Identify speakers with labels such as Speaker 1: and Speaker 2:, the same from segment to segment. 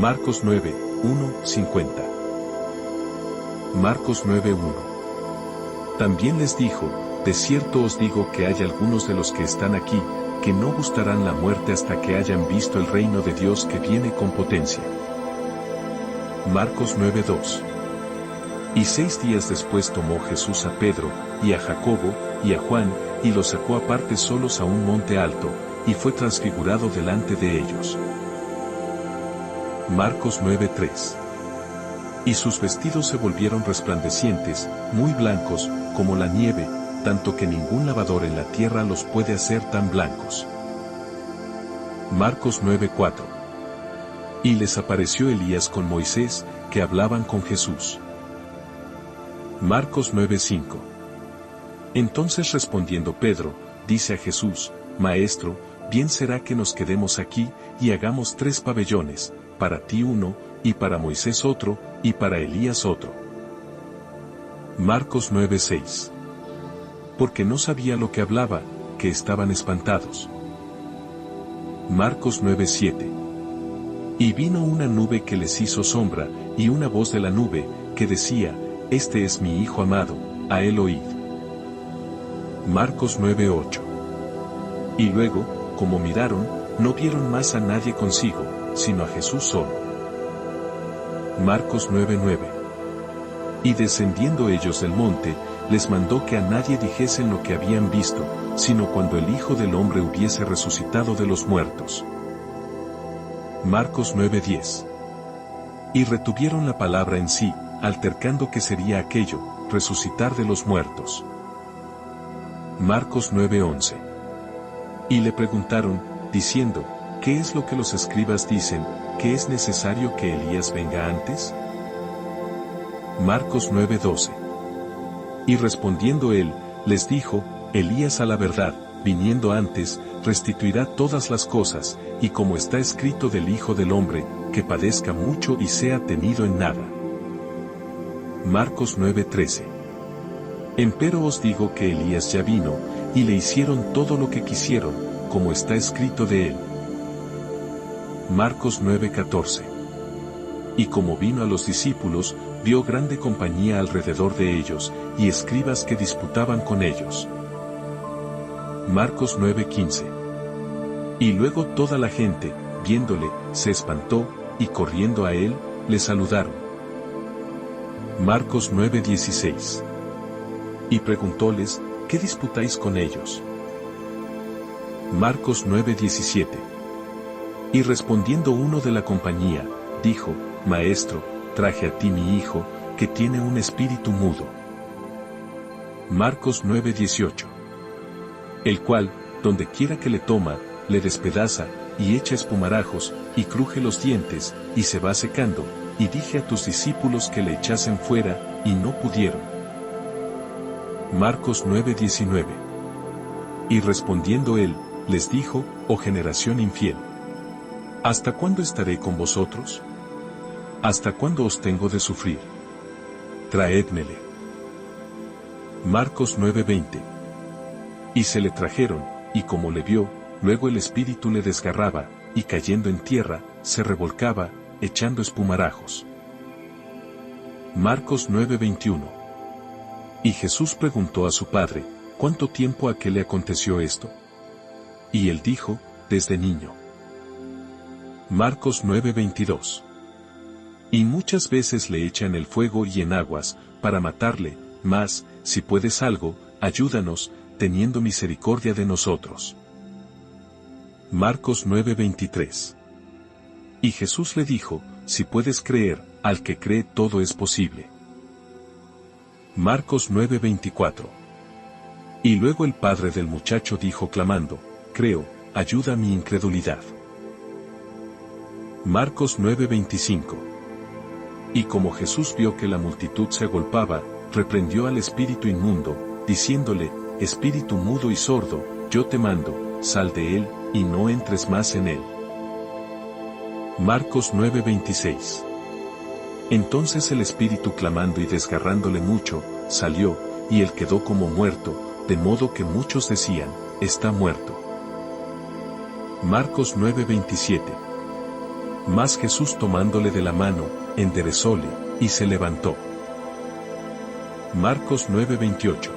Speaker 1: Marcos 9, 1, 50. Marcos 9, 1. También les dijo, de cierto os digo que hay algunos de los que están aquí, que no gustarán la muerte hasta que hayan visto el reino de Dios que viene con potencia. Marcos 9, 2. Y 6 días después tomó Jesús a Pedro, y a Jacobo, y a Juan, y los sacó aparte solos a un monte alto, y fue transfigurado delante de ellos. Marcos 9, 3. Y sus vestidos se volvieron resplandecientes, muy blancos, como la nieve, tanto que ningún lavador en la tierra los puede hacer tan blancos. Marcos 9, 4. Y les apareció Elías con Moisés, que hablaban con Jesús. Marcos 9, 5. Entonces respondiendo Pedro, dice a Jesús, Maestro, bien será que nos quedemos aquí, y hagamos 3 pabellones, para ti uno, y para Moisés otro, y para Elías otro. Marcos 9, 6. Porque no sabía lo que hablaba, que estaban espantados. Marcos 9, 7. Y vino una nube que les hizo sombra, y una voz de la nube, que decía, Este es mi Hijo amado, a él oíd. Marcos 9, 8. Y luego, como miraron, no vieron más a nadie consigo, sino a Jesús solo. Marcos 9, 9. Y descendiendo ellos del monte, les mandó que a nadie dijesen lo que habían visto, sino cuando el Hijo del Hombre hubiese resucitado de los muertos. Marcos 9, 10. Y retuvieron la palabra en sí, altercando que sería aquello, resucitar de los muertos. Marcos 9, 11. Y le preguntaron, diciendo, ¿qué es lo que los escribas dicen, que es necesario que Elías venga antes? Marcos 9, 12. Y respondiendo él, les dijo, Elías a la verdad, viniendo antes, restituirá todas las cosas, y como está escrito del Hijo del Hombre, que padezca mucho y sea tenido en nada. Marcos 9, 13. Empero os digo que Elías ya vino, y le hicieron todo lo que quisieron, como está escrito de él. Marcos 9, 14. Y como vino a los discípulos, vio grande compañía alrededor de ellos, y escribas que disputaban con ellos. Marcos 9, 15. Y luego toda la gente, viéndole, se espantó, y corriendo a él, le saludaron. Marcos 9, 16. Y preguntóles, ¿qué disputáis con ellos? Marcos 9, 17. Y respondiendo uno de la compañía, dijo, Maestro, traje a ti mi hijo, que tiene un espíritu mudo. Marcos 9, 18. El cual, donde quiera que le toma, le despedaza, y echa espumarajos, y cruje los dientes, y se va secando, y dije a tus discípulos que le echasen fuera, y no pudieron. Marcos 9, 19. Y respondiendo él, les dijo, oh generación infiel, ¿hasta cuándo estaré con vosotros? ¿Hasta cuándo os tengo de sufrir? Traédmele. Marcos 9, 20. Y se le trajeron, y como le vio, luego el espíritu le desgarraba, y cayendo en tierra, se revolcaba, echando espumarajos. Marcos 9, 21. Y Jesús preguntó a su padre, ¿cuánto tiempo ha que le aconteció esto? Y él dijo, desde niño. Marcos 9, 22. Y muchas veces le echan el fuego y en aguas, para matarle, mas, si puedes algo, ayúdanos, teniendo misericordia de nosotros. Marcos 9, 23. Y Jesús le dijo, si puedes creer, al que cree todo es posible. Marcos 9, 24. Y luego el padre del muchacho dijo clamando, creo, ayuda mi incredulidad. Marcos 9, 25. Y como Jesús vio que la multitud se agolpaba, reprendió al espíritu inmundo, diciéndole, espíritu mudo y sordo, yo te mando, sal de él, y no entres más en él. Marcos 9, 26. Entonces el espíritu clamando y desgarrándole mucho, salió, y él quedó como muerto, de modo que muchos decían, está muerto. Marcos 9, 27. Mas Jesús tomándole de la mano, enderezóle, y se levantó. Marcos 9:28.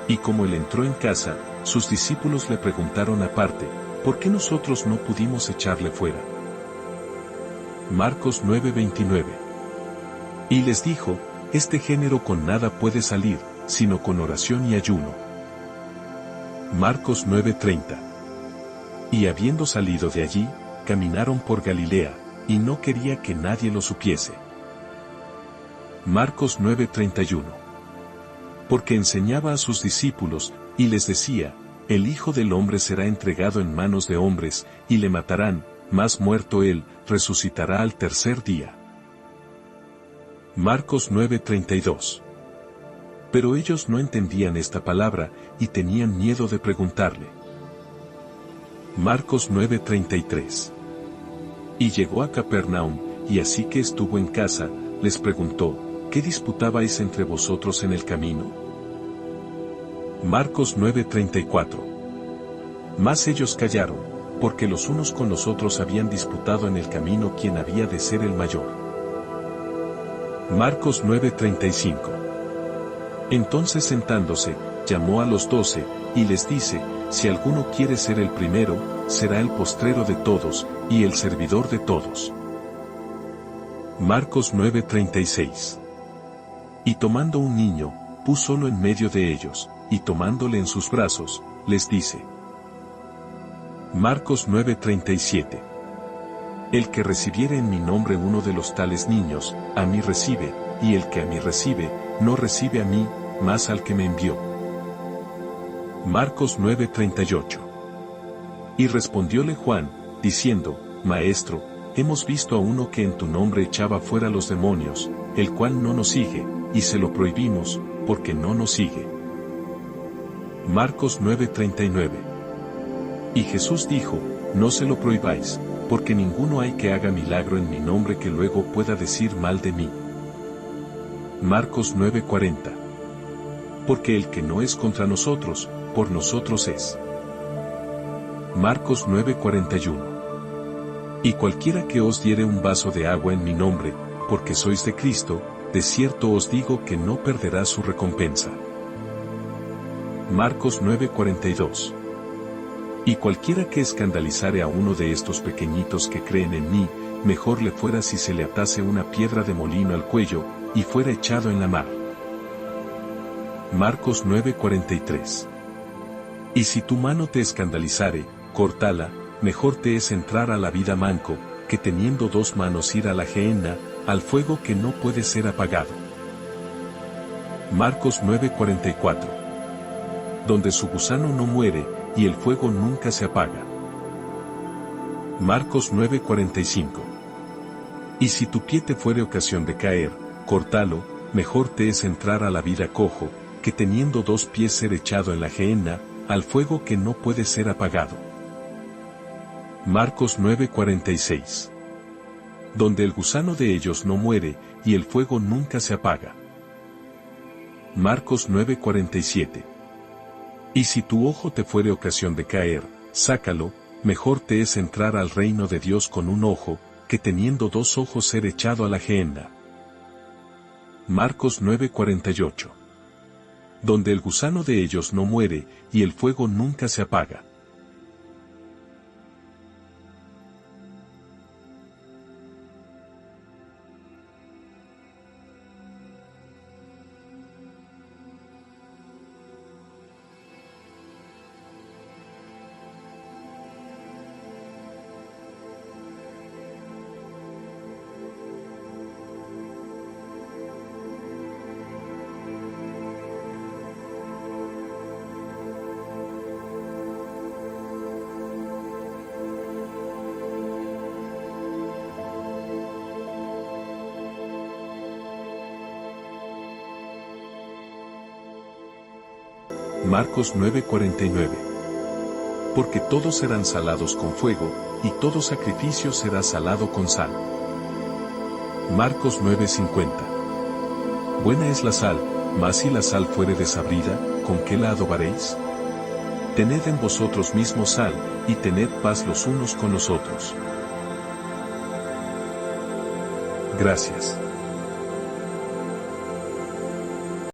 Speaker 1: Y como él entró en casa, sus discípulos le preguntaron aparte, ¿por qué nosotros no pudimos echarle fuera? Marcos 9:29. Y les dijo, este género con nada puede salir, sino con oración y ayuno. Marcos 9:30. Y habiendo salido de allí, caminaron por Galilea, y no quería que nadie lo supiese. Marcos 9:31. Porque enseñaba a sus discípulos, y les decía, el Hijo del Hombre será entregado en manos de hombres, y le matarán, mas muerto él, resucitará al tercer día. Marcos 9:32. Pero ellos no entendían esta palabra, y tenían miedo de preguntarle. Marcos 9:33. Y llegó a Capernaum, y así que estuvo en casa, les preguntó, ¿qué disputabais entre vosotros en el camino? Marcos 9:34. Mas ellos callaron, porque los unos con los otros habían disputado en el camino quién había de ser el mayor. Marcos 9:35. Entonces sentándose, llamó a los 12, y les dice, si alguno quiere ser el primero, será el postrero de todos, y el servidor de todos. Marcos 9:36. Y tomando un niño, púsolo en medio de ellos, y tomándole en sus brazos, les dice. Marcos 9:37. El que recibiere en mi nombre uno de los tales niños, a mí recibe, y el que a mí recibe, no recibe a mí, mas al que me envió. Marcos 9:38. Y respondióle Juan, diciendo, Maestro, hemos visto a uno que en tu nombre echaba fuera los demonios, el cual no nos sigue, y se lo prohibimos, porque no nos sigue. Marcos 9:39. Y Jesús dijo, no se lo prohibáis, porque ninguno hay que haga milagro en mi nombre que luego pueda decir mal de mí. Marcos 9:40. Porque el que no es contra nosotros, por nosotros es. Marcos 9:41. Y cualquiera que os diere un vaso de agua en mi nombre, porque sois de Cristo, de cierto os digo que no perderá su recompensa. Marcos 9:42. Y cualquiera que escandalizare a uno de estos pequeñitos que creen en mí, mejor le fuera si se le atase una piedra de molino al cuello, y fuera echado en la mar. Marcos 9:43. Y si tu mano te escandalizare, córtala, mejor te es entrar a la vida manco, que teniendo dos manos ir a la gehenna, al fuego que no puede ser apagado. Marcos 9:44. Donde su gusano no muere, y el fuego nunca se apaga. Marcos 9:45. Y si tu pie te fuere ocasión de caer, córtalo, mejor te es entrar a la vida cojo, que teniendo dos pies ser echado en la gehenna, al fuego que no puede ser apagado. Marcos 9:46. Donde el gusano de ellos no muere, y el fuego nunca se apaga. Marcos 9:47. Y si tu ojo te fuere ocasión de caer, sácalo, mejor te es entrar al reino de Dios con un ojo, que teniendo dos ojos ser echado a la gehenna. Marcos 9:48. Donde el gusano de ellos no muere, y el fuego nunca se apaga. Marcos 9:49. Porque todos serán salados con fuego, y todo sacrificio será salado con sal. Marcos 9:50. Buena es la sal, mas si la sal fuere desabrida, ¿con qué la adobaréis? Tened en vosotros mismos sal, y tened paz los unos con los otros. Gracias.